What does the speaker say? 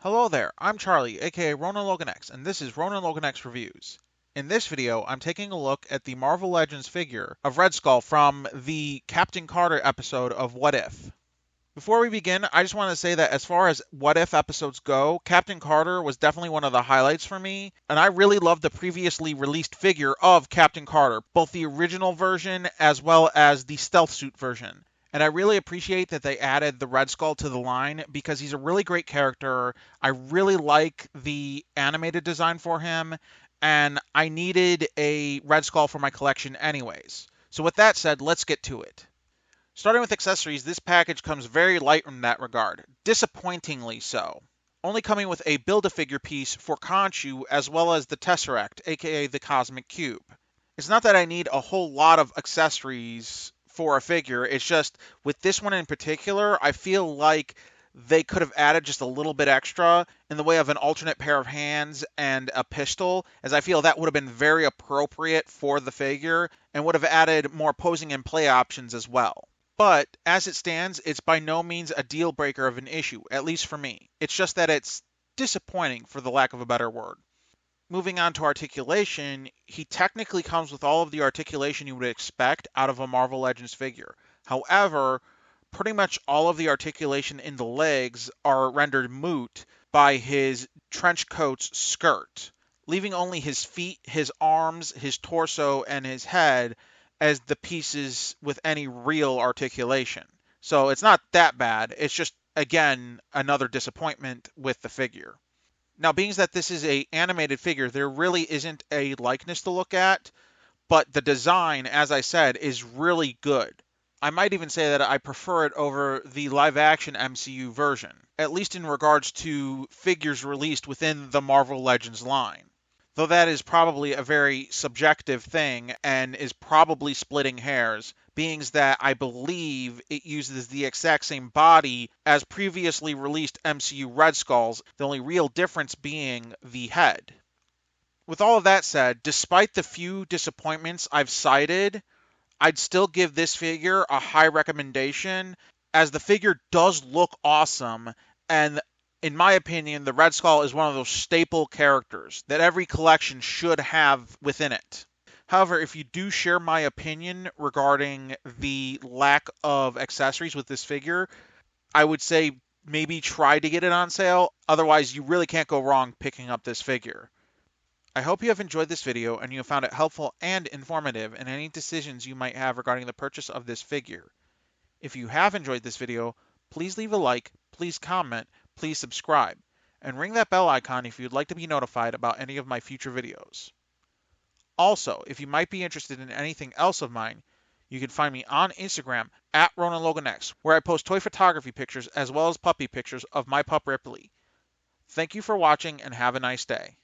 Hello there, I'm Charlie, aka Ronan Logan X, and this is Ronan Logan X Reviews. In this video, I'm taking a look at the Marvel Legends figure of Red Skull from the Captain Carter episode of What If. Before we begin, I just want to say that as far as What If episodes go, Captain Carter was definitely one of the highlights for me, and I really loved the previously released figure of Captain Carter, both the original version as well as the stealth suit version. And I really appreciate that they added the Red Skull to the line because he's a really great character. I really like the animated design for him, and I needed a Red Skull for my collection anyways. So with that said, let's get to it. Starting with accessories, this package comes very light in that regard, disappointingly so. Only coming with a Build-A-Figure piece for Khonshu as well as the Tesseract, aka the Cosmic Cube. It's not that I need a whole lot of accessories for a figure, it's just with this one in particular, I feel like they could have added just a little bit extra in the way of an alternate pair of hands and a pistol, as I feel that would have been very appropriate for the figure and would have added more posing and play options as well. But as it stands, it's by no means a deal breaker of an issue, at least for me. It's just that it's disappointing, for the lack of a better word. Moving on to articulation, he technically comes with all of the articulation you would expect out of a Marvel Legends figure. However, pretty much all of the articulation in the legs are rendered moot by his trench coat's skirt, leaving only his feet, his arms, his torso, and his head as the pieces with any real articulation. So it's not that bad. It's just, again, another disappointment with the figure. Now, being that this is a animated figure, there really isn't a likeness to look at, but the design, as I said, is really good. I might even say that I prefer it over the live-action MCU version, at least in regards to figures released within the Marvel Legends line. Though that is probably a very subjective thing and is probably splitting hairs, being that I believe it uses the exact same body as previously released MCU Red Skulls, the only real difference being the head. With all of that said, despite the few disappointments I've cited, I'd still give this figure a high recommendation, as the figure does look awesome, and in my opinion, the Red Skull is one of those staple characters that every collection should have within it. However, if you do share my opinion regarding the lack of accessories with this figure, I would say maybe try to get it on sale. Otherwise, you really can't go wrong picking up this figure. I hope you have enjoyed this video and you have found it helpful and informative in any decisions you might have regarding the purchase of this figure. If you have enjoyed this video, please leave a like, please comment, please subscribe, and ring that bell icon if you'd like to be notified about any of my future videos. Also, if you might be interested in anything else of mine, you can find me on Instagram at RonanLoganX, where I post toy photography pictures as well as puppy pictures of my pup Ripley. Thank you for watching and have a nice day.